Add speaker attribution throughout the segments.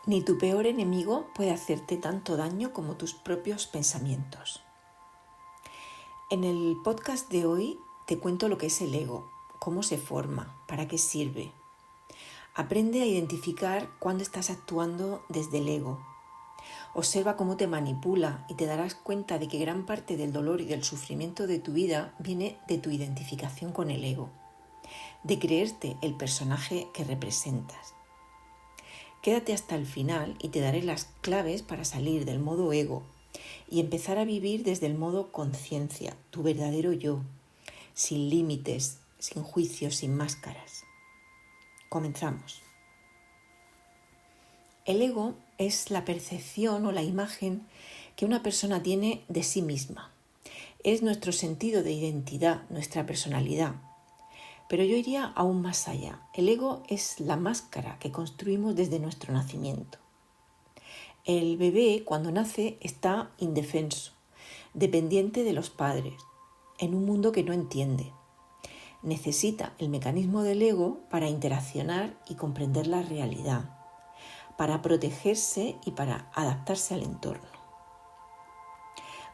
Speaker 1: Ni tu peor enemigo puede hacerte tanto daño como tus propios pensamientos. En el podcast de hoy te cuento lo que es el ego, cómo se forma, para qué sirve. Aprende a identificar cuándo estás actuando desde el ego. Observa cómo te manipula y te darás cuenta de que gran parte del dolor y del sufrimiento de tu vida viene de tu identificación con el ego, de creerte el personaje que representas. Quédate hasta el final y te daré las claves para salir del modo ego y empezar a vivir desde el modo conciencia, tu verdadero yo, sin límites, sin juicios, sin máscaras. Comenzamos. El ego es la percepción o la imagen que una persona tiene de sí misma. Es nuestro sentido de identidad, nuestra personalidad. Pero yo iría aún más allá. El ego es la máscara que construimos desde nuestro nacimiento. El bebé, cuando nace, está indefenso, dependiente de los padres, en un mundo que no entiende. Necesita el mecanismo del ego para interaccionar y comprender la realidad, para protegerse y para adaptarse al entorno.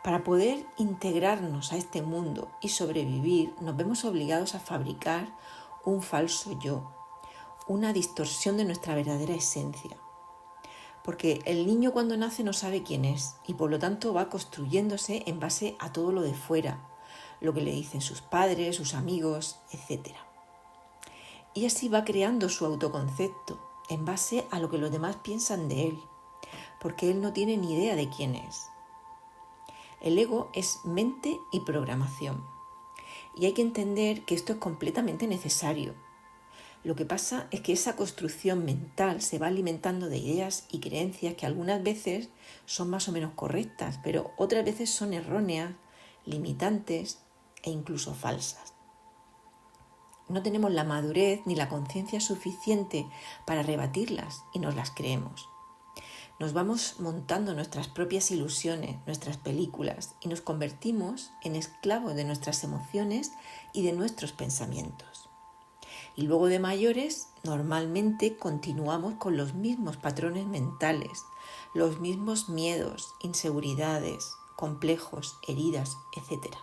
Speaker 1: Para poder integrarnos a este mundo y sobrevivir, nos vemos obligados a fabricar un falso yo, una distorsión de nuestra verdadera esencia. Porque el niño cuando nace no sabe quién es y por lo tanto va construyéndose en base a todo lo de fuera, lo que le dicen sus padres, sus amigos, etc. Y así va creando su autoconcepto en base a lo que los demás piensan de él, porque él no tiene ni idea de quién es. El ego es mente y programación. Y hay que entender que esto es completamente necesario. Lo que pasa es que esa construcción mental se va alimentando de ideas y creencias que algunas veces son más o menos correctas, pero otras veces son erróneas, limitantes e incluso falsas. No tenemos la madurez ni la conciencia suficiente para rebatirlas y nos las creemos. Nos vamos montando nuestras propias ilusiones, nuestras películas y nos convertimos en esclavos de nuestras emociones y de nuestros pensamientos. Y luego de mayores, normalmente continuamos con los mismos patrones mentales, los mismos miedos, inseguridades, complejos, heridas, etc.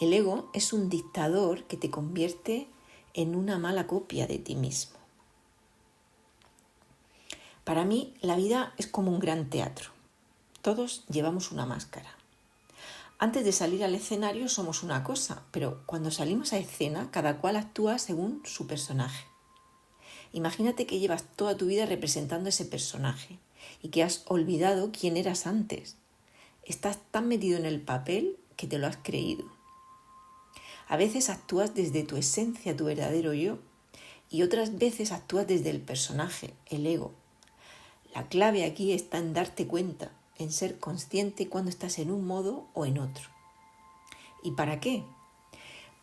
Speaker 1: El ego es un dictador que te convierte en una mala copia de ti mismo. Para mí, la vida es como un gran teatro. Todos llevamos una máscara. Antes de salir al escenario somos una cosa, pero cuando salimos a escena, cada cual actúa según su personaje. Imagínate que llevas toda tu vida representando ese personaje y que has olvidado quién eras antes. Estás tan metido en el papel que te lo has creído. A veces actúas desde tu esencia, tu verdadero yo, y otras veces actúas desde el personaje, el ego. La clave aquí está en darte cuenta, en ser consciente cuando estás en un modo o en otro. ¿Y para qué?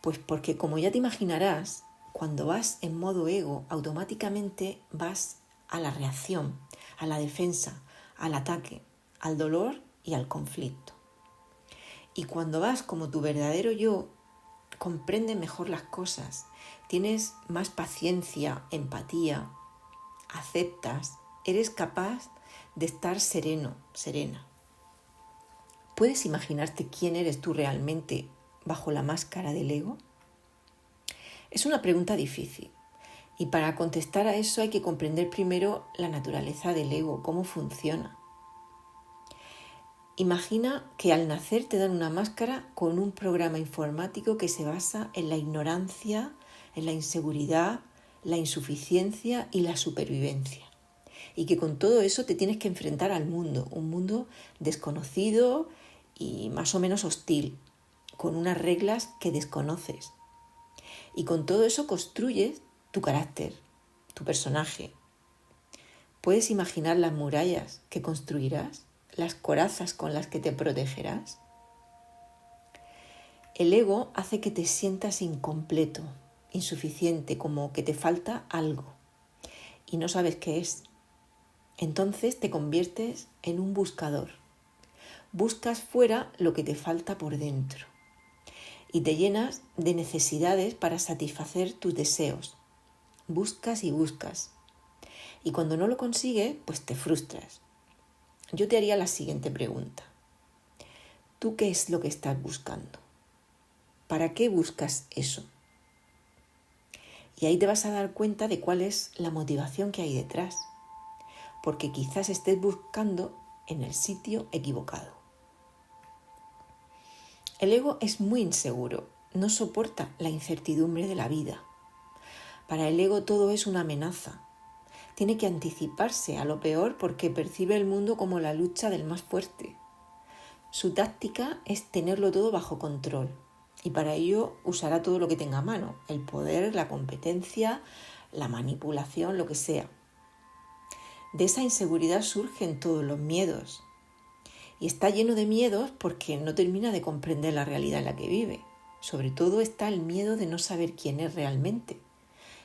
Speaker 1: Pues porque, como ya te imaginarás, cuando vas en modo ego, automáticamente vas a la reacción, a la defensa, al ataque, al dolor y al conflicto. Y cuando vas como tu verdadero yo, comprendes mejor las cosas, tienes más paciencia, empatía, aceptas, eres capaz de estar sereno, serena. ¿Puedes imaginarte quién eres tú realmente bajo la máscara del ego? Es una pregunta difícil y para contestar a eso hay que comprender primero la naturaleza del ego, cómo funciona. Imagina que al nacer te dan una máscara con un programa informático que se basa en la ignorancia, en la inseguridad, la insuficiencia y la supervivencia. Y que con todo eso te tienes que enfrentar al mundo, un mundo desconocido y más o menos hostil, con unas reglas que desconoces. Y con todo eso construyes tu carácter, tu personaje. ¿Puedes imaginar las murallas que construirás? ¿Las corazas con las que te protegerás? El ego hace que te sientas incompleto, insuficiente, como que te falta algo y no sabes qué es. Entonces te conviertes en un buscador. Buscas fuera lo que te falta por dentro y te llenas de necesidades para satisfacer tus deseos. Buscas y buscas. Y cuando no lo consigues, pues te frustras. Yo te haría la siguiente pregunta. ¿Tú qué es lo que estás buscando? ¿Para qué buscas eso? Y ahí te vas a dar cuenta de cuál es la motivación que hay detrás. Porque quizás estés buscando en el sitio equivocado. El ego es muy inseguro, no soporta la incertidumbre de la vida. Para el ego todo es una amenaza. Tiene que anticiparse a lo peor porque percibe el mundo como la lucha del más fuerte. Su táctica es tenerlo todo bajo control y para ello usará todo lo que tenga a mano, el poder, la competencia, la manipulación, lo que sea. De esa inseguridad surgen todos los miedos. Y está lleno de miedos porque no termina de comprender la realidad en la que vive. Sobre todo está el miedo de no saber quién es realmente,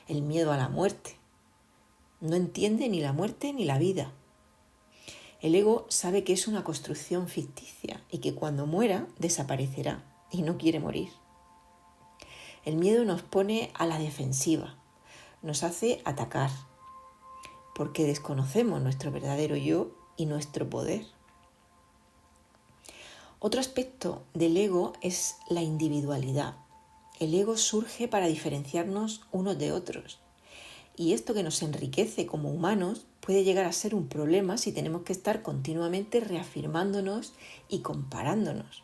Speaker 1: el miedo a la muerte. No entiende ni la muerte ni la vida. El ego sabe que es una construcción ficticia y que cuando muera desaparecerá y no quiere morir. El miedo nos pone a la defensiva, nos hace atacar, porque desconocemos nuestro verdadero yo y nuestro poder. Otro aspecto del ego es la individualidad. El ego surge para diferenciarnos unos de otros. Y esto que nos enriquece como humanos puede llegar a ser un problema si tenemos que estar continuamente reafirmándonos y comparándonos.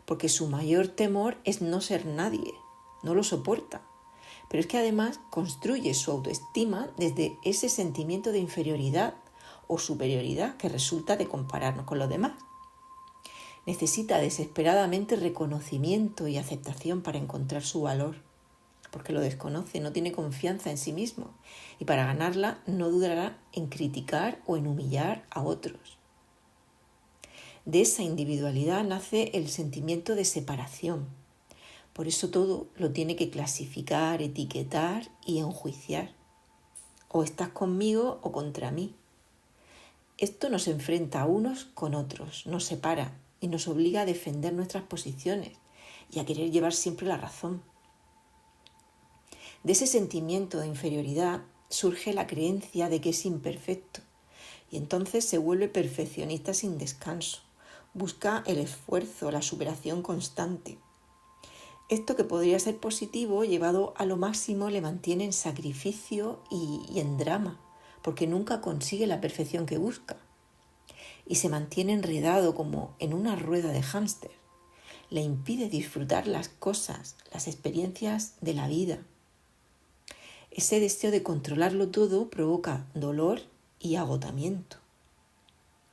Speaker 1: Porque su mayor temor es no ser nadie, no lo soporta. Pero es que además construye su autoestima desde ese sentimiento de inferioridad o superioridad que resulta de compararnos con los demás. Necesita desesperadamente reconocimiento y aceptación para encontrar su valor, porque lo desconoce, no tiene confianza en sí mismo y para ganarla no dudará en criticar o en humillar a otros. De esa individualidad nace el sentimiento de separación. Por eso todo lo tiene que clasificar, etiquetar y enjuiciar. O estás conmigo o contra mí. Esto nos enfrenta a unos con otros, nos separa y nos obliga a defender nuestras posiciones y a querer llevar siempre la razón. De ese sentimiento de inferioridad surge la creencia de que es imperfecto y entonces se vuelve perfeccionista sin descanso. Busca el esfuerzo, la superación constante. Esto que podría ser positivo, llevado a lo máximo, le mantiene en sacrificio y en drama, porque nunca consigue la perfección que busca. Y se mantiene enredado como en una rueda de hámster. Le impide disfrutar las cosas, las experiencias de la vida. Ese deseo de controlarlo todo provoca dolor y agotamiento.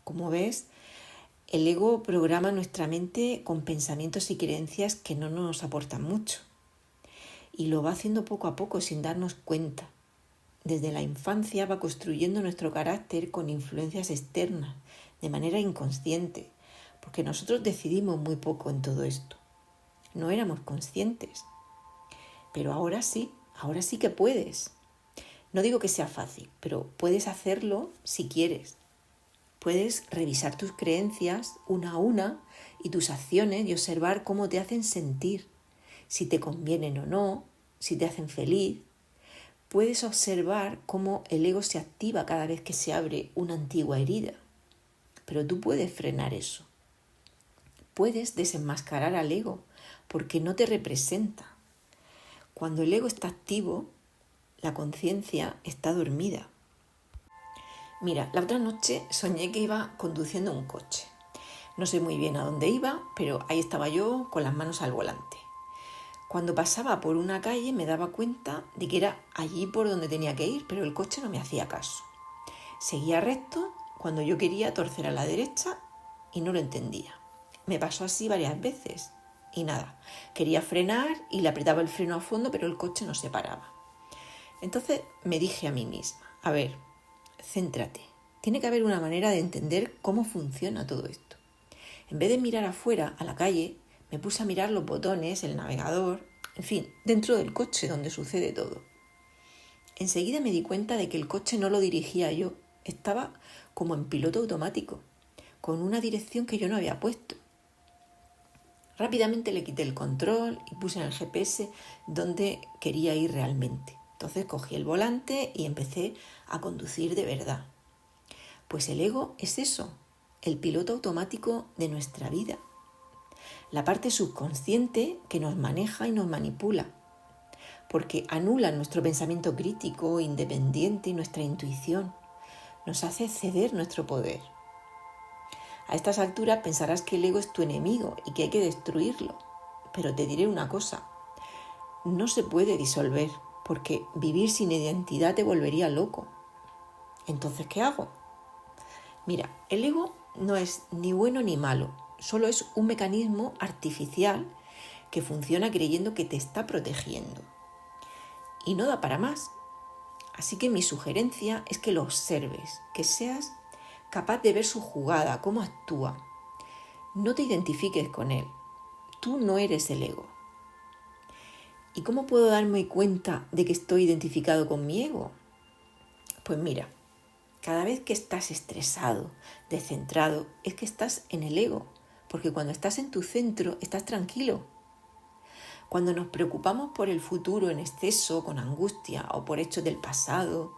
Speaker 1: Como ves, el ego programa nuestra mente con pensamientos y creencias que no nos aportan mucho. Y lo va haciendo poco a poco sin darnos cuenta. Desde la infancia va construyendo nuestro carácter con influencias externas, de manera inconsciente, porque nosotros decidimos muy poco en todo esto. No éramos conscientes. Pero ahora sí que puedes. No digo que sea fácil, pero puedes hacerlo si quieres. Puedes revisar tus creencias una a una y tus acciones y observar cómo te hacen sentir, si te convienen o no, si te hacen feliz. Puedes observar cómo el ego se activa cada vez que se abre una antigua herida. Pero tú puedes frenar eso. Puedes desenmascarar al ego porque no te representa. Cuando el ego está activo, la conciencia está dormida. Mira, la otra noche soñé que iba conduciendo un coche. No sé muy bien a dónde iba, pero ahí estaba yo con las manos al volante. Cuando pasaba por una calle me daba cuenta de que era allí por donde tenía que ir, pero el coche no me hacía caso. Seguía recto cuando yo quería torcer a la derecha y no lo entendía. Me pasó así varias veces y nada. Quería frenar y le apretaba el freno a fondo, pero el coche no se paraba. Entonces me dije a mí misma, a ver, céntrate. Tiene que haber una manera de entender cómo funciona todo esto. En vez de mirar afuera, a la calle, me puse a mirar los botones, el navegador, en fin, dentro del coche donde sucede todo. Enseguida me di cuenta de que el coche no lo dirigía yo, estaba como en piloto automático, con una dirección que yo no había puesto. Rápidamente le quité el control y puse en el GPS donde quería ir realmente. Entonces cogí el volante y empecé a conducir de verdad. Pues el ego es eso, el piloto automático de nuestra vida. La parte subconsciente que nos maneja y nos manipula, porque anula nuestro pensamiento crítico, independiente y nuestra intuición. Nos hace ceder nuestro poder. A estas alturas pensarás que el ego es tu enemigo y que hay que destruirlo. Pero te diré una cosa, no se puede disolver, porque vivir sin identidad te volvería loco. Entonces, ¿qué hago? Mira, el ego no es ni bueno ni malo, solo es un mecanismo artificial que funciona creyendo que te está protegiendo. Y no da para más. Así que mi sugerencia es que lo observes, que seas capaz de ver su jugada, cómo actúa. No te identifiques con él. Tú no eres el ego. ¿Y cómo puedo darme cuenta de que estoy identificado con mi ego? Pues mira, cada vez que estás estresado, descentrado, es que estás en el ego, porque cuando estás en tu centro estás tranquilo. Cuando nos preocupamos por el futuro en exceso, con angustia o por hechos del pasado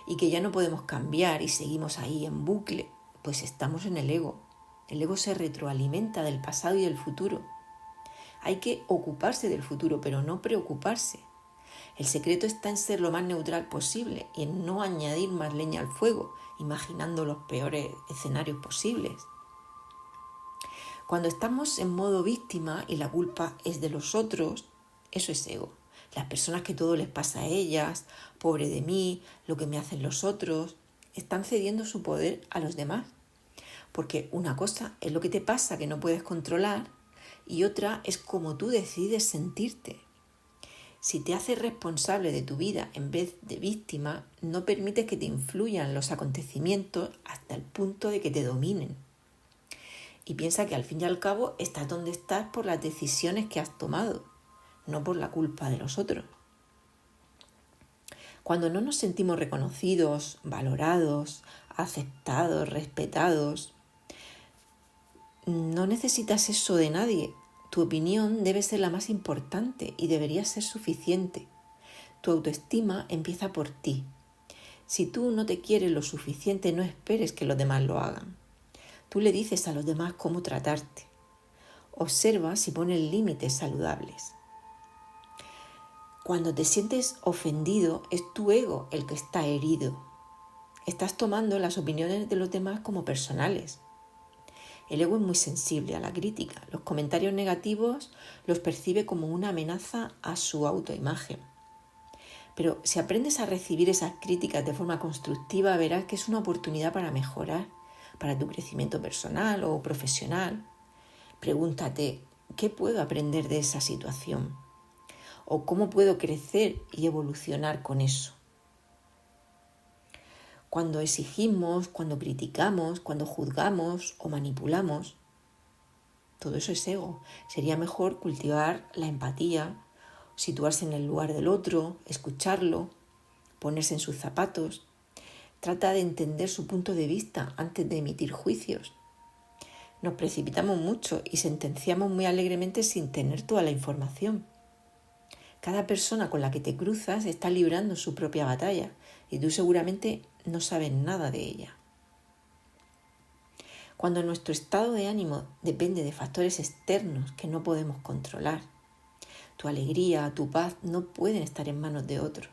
Speaker 1: y que ya no podemos cambiar y seguimos ahí en bucle, pues estamos en el ego. El ego se retroalimenta del pasado y del futuro. Hay que ocuparse del futuro, pero no preocuparse. El secreto está en ser lo más neutral posible y en no añadir más leña al fuego, imaginando los peores escenarios posibles. Cuando estamos en modo víctima y la culpa es de los otros, eso es ego. Las personas que todo les pasa a ellas, pobre de mí, lo que me hacen los otros, están cediendo su poder a los demás. Porque una cosa es lo que te pasa que no puedes controlar y otra es cómo tú decides sentirte. Si te haces responsable de tu vida en vez de víctima, no permites que te influyan los acontecimientos hasta el punto de que te dominen. Y piensa que al fin y al cabo estás donde estás por las decisiones que has tomado, no por la culpa de los otros. Cuando no nos sentimos reconocidos, valorados, aceptados, respetados, no necesitas eso de nadie. Tu opinión debe ser la más importante y debería ser suficiente. Tu autoestima empieza por ti. Si tú no te quieres lo suficiente, no esperes que los demás lo hagan. Tú le dices a los demás cómo tratarte. Observa si ponen límites saludables. Cuando te sientes ofendido, es tu ego el que está herido. Estás tomando las opiniones de los demás como personales. El ego es muy sensible a la crítica. Los comentarios negativos los percibe como una amenaza a su autoimagen. Pero si aprendes a recibir esas críticas de forma constructiva, verás que es una oportunidad para mejorar, para tu crecimiento personal o profesional. Pregúntate, ¿qué puedo aprender de esa situación? ¿O cómo puedo crecer y evolucionar con eso? Cuando exigimos, cuando criticamos, cuando juzgamos o manipulamos, todo eso es ego. Sería mejor cultivar la empatía, situarse en el lugar del otro, escucharlo, ponerse en sus zapatos. Trata de entender su punto de vista antes de emitir juicios. Nos precipitamos mucho y sentenciamos muy alegremente sin tener toda la información. Cada persona con la que te cruzas está librando su propia batalla y tú seguramente no sabes nada de ella. Cuando nuestro estado de ánimo depende de factores externos que no podemos controlar, tu alegría, tu paz no pueden estar en manos de otros.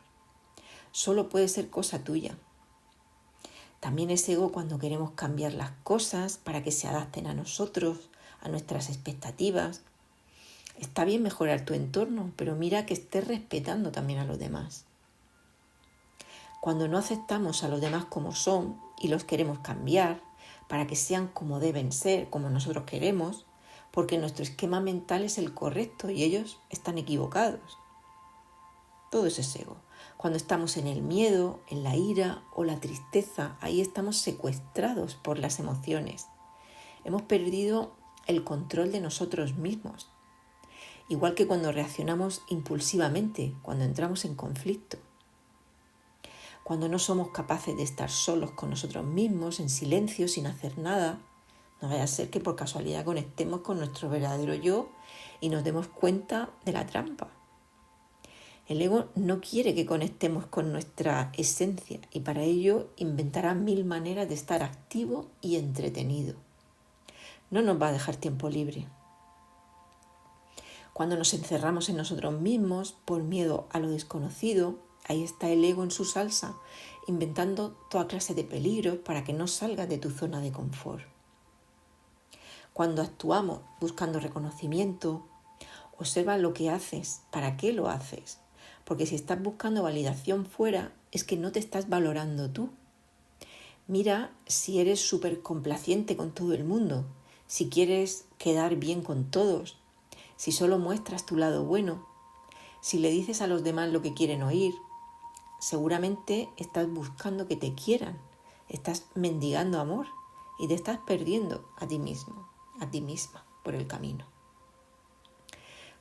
Speaker 1: Solo puede ser cosa tuya. También es ego cuando queremos cambiar las cosas para que se adapten a nosotros, a nuestras expectativas. Está bien mejorar tu entorno, pero mira que estés respetando también a los demás. Cuando no aceptamos a los demás como son y los queremos cambiar para que sean como deben ser, como nosotros queremos, porque nuestro esquema mental es el correcto y ellos están equivocados. Todo eso es ego. Cuando estamos en el miedo, en la ira o la tristeza, ahí estamos secuestrados por las emociones. Hemos perdido el control de nosotros mismos. Igual que cuando reaccionamos impulsivamente, cuando entramos en conflicto. Cuando no somos capaces de estar solos con nosotros mismos, en silencio, sin hacer nada, no vaya a ser que por casualidad conectemos con nuestro verdadero yo y nos demos cuenta de la trampa. El ego no quiere que conectemos con nuestra esencia y para ello inventará 1000 maneras de estar activo y entretenido. No nos va a dejar tiempo libre. Cuando nos encerramos en nosotros mismos por miedo a lo desconocido, ahí está el ego en su salsa, inventando toda clase de peligros para que no salgas de tu zona de confort. Cuando actuamos buscando reconocimiento, observa lo que haces, para qué lo haces, porque si estás buscando validación fuera, es que no te estás valorando tú. Mira si eres súper complaciente con todo el mundo, si quieres quedar bien con todos, si solo muestras tu lado bueno, si le dices a los demás lo que quieren oír, seguramente estás buscando que te quieran, estás mendigando amor y te estás perdiendo a ti mismo, a ti misma por el camino.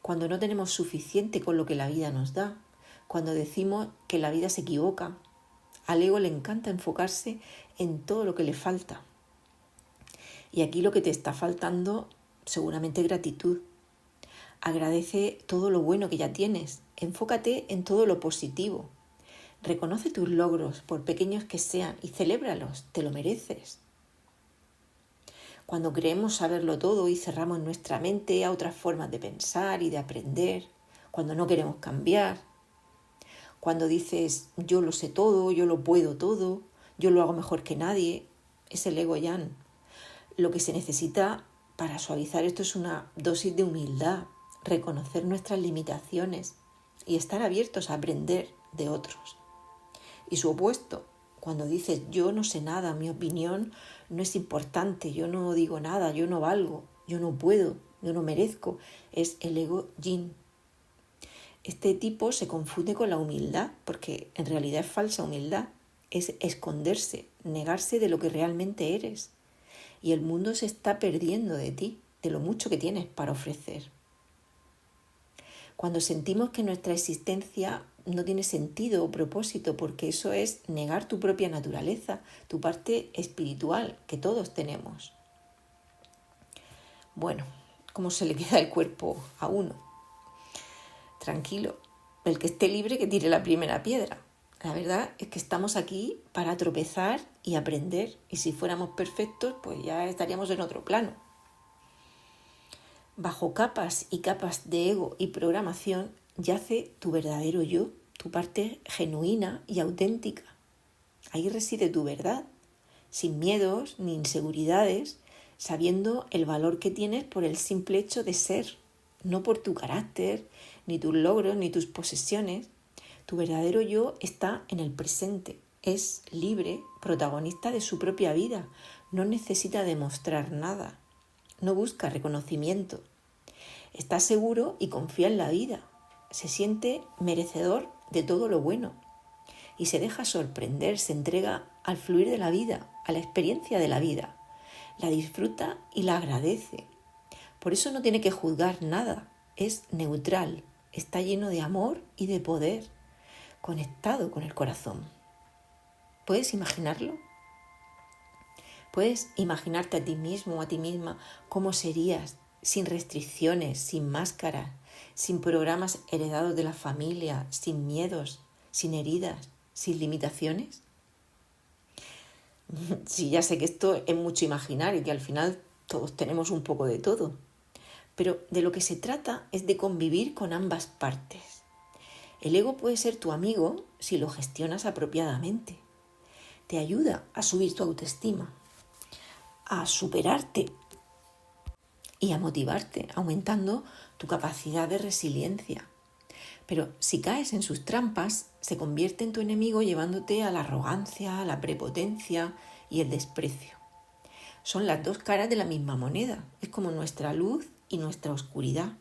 Speaker 1: Cuando no tenemos suficiente con lo que la vida nos da, cuando decimos que la vida se equivoca, al ego le encanta enfocarse en todo lo que le falta. Y aquí lo que te está faltando seguramente es gratitud. Agradece todo lo bueno que ya tienes, enfócate en todo lo positivo. Reconoce tus logros, por pequeños que sean, y celébralos, te lo mereces. Cuando creemos saberlo todo y cerramos nuestra mente a otras formas de pensar y de aprender, cuando no queremos cambiar, cuando dices yo lo sé todo, yo lo puedo todo, yo lo hago mejor que nadie, es el ego yang. Lo que se necesita para suavizar esto es una dosis de humildad, reconocer nuestras limitaciones y estar abiertos a aprender de otros. Y su opuesto, cuando dices yo no sé nada, mi opinión no es importante, yo no digo nada, yo no valgo, yo no puedo, yo no merezco, es el ego yin. Este tipo se confunde con la humildad porque en realidad es falsa humildad, es esconderse, negarse de lo que realmente eres. Y el mundo se está perdiendo de ti, de lo mucho que tienes para ofrecer. Cuando sentimos que nuestra existencia no tiene sentido o propósito, porque eso es negar tu propia naturaleza, tu parte espiritual que todos tenemos. Bueno, ¿cómo se le queda el cuerpo a uno? Tranquilo, el que esté libre que tire la primera piedra. La verdad es que estamos aquí para tropezar y aprender, y si fuéramos perfectos, pues ya estaríamos en otro plano. Bajo capas y capas de ego y programación yace tu verdadero yo, tu parte genuina y auténtica. Ahí reside tu verdad, sin miedos ni inseguridades, sabiendo el valor que tienes por el simple hecho de ser, no por tu carácter, ni tus logros, ni tus posesiones. Tu verdadero yo está en el presente, es libre, protagonista de su propia vida, no necesita demostrar nada, no busca reconocimiento. Está seguro y confía en la vida, se siente merecedor de todo lo bueno y se deja sorprender, se entrega al fluir de la vida, a la experiencia de la vida, la disfruta y la agradece. Por eso no tiene que juzgar nada, es neutral, está lleno de amor y de poder, conectado con el corazón. ¿Puedes imaginarlo? ¿Puedes imaginarte a ti mismo o a ti misma cómo serías sin restricciones, sin máscaras, sin programas heredados de la familia, sin miedos, sin heridas, sin limitaciones? Sí, ya sé que esto es mucho imaginar y que al final todos tenemos un poco de todo, pero de lo que se trata es de convivir con ambas partes. El ego puede ser tu amigo si lo gestionas apropiadamente. Te ayuda a subir tu autoestima, a superarte y a motivarte, aumentando tu capacidad de resiliencia. Pero si caes en sus trampas, se convierte en tu enemigo llevándote a la arrogancia, a la prepotencia y el desprecio. Son las dos caras de la misma moneda, es como nuestra luz y nuestra oscuridad.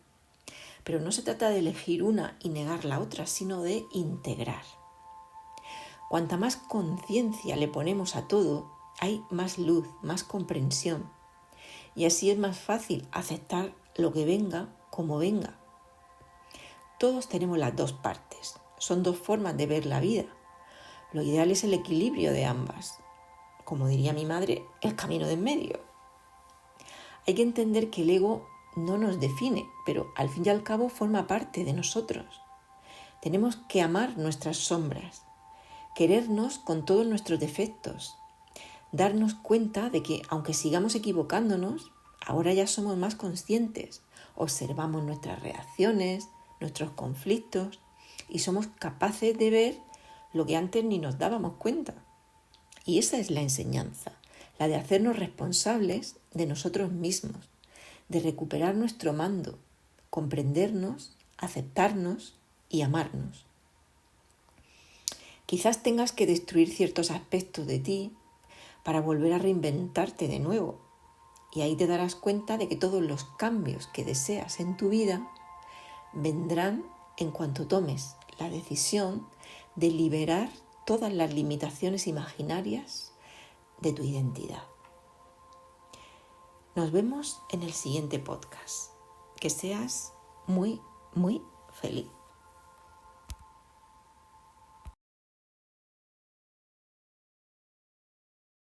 Speaker 1: Pero no se trata de elegir una y negar la otra, sino de integrar. Cuanta más conciencia le ponemos a todo, hay más luz, más comprensión. Y así es más fácil aceptar lo que venga como venga. Todos tenemos las dos partes, son dos formas de ver la vida. Lo ideal es el equilibrio de ambas. Como diría mi madre, el camino de en medio. Hay que entender que el ego no nos define, pero al fin y al cabo forma parte de nosotros. Tenemos que amar nuestras sombras, querernos con todos nuestros defectos, darnos cuenta de que aunque sigamos equivocándonos, ahora ya somos más conscientes, observamos nuestras reacciones, nuestros conflictos y somos capaces de ver lo que antes ni nos dábamos cuenta. Y esa es la enseñanza, la de hacernos responsables de nosotros mismos, de recuperar nuestro mando, comprendernos, aceptarnos y amarnos. Quizás tengas que destruir ciertos aspectos de ti para volver a reinventarte de nuevo. Y ahí te darás cuenta de que todos los cambios que deseas en tu vida vendrán en cuanto tomes la decisión de liberar todas las limitaciones imaginarias de tu identidad. Nos vemos en el siguiente podcast. Que seas muy, muy feliz.